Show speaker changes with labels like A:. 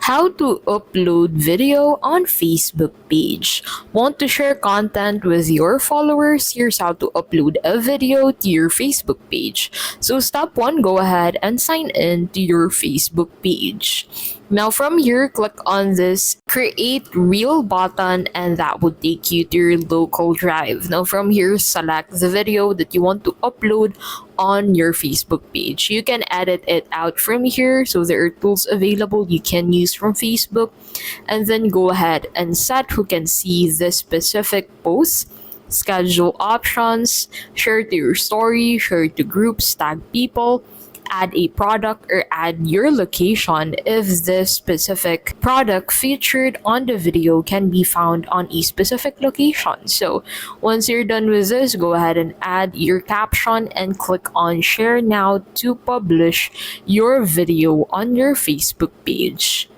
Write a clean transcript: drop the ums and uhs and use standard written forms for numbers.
A: How to upload video on Facebook page. Want to share content with your followers? Here's how to upload a video to your Facebook page. So step 1, go ahead and sign in to your Facebook page. Now from here, click on this create reel button and that would take you to your local drive. Now from here, select the video that you want to upload on your Facebook page. You can edit it out from here, so there are tools available you can use from Facebook, and then go ahead and set who can see this specific post, schedule options, share to your story, share to groups, tag people, add a product, or add your location if this specific product featured on the video can be found on a specific location. So once you're done with this, go ahead and add your caption and click on share now to publish your video on your Facebook page.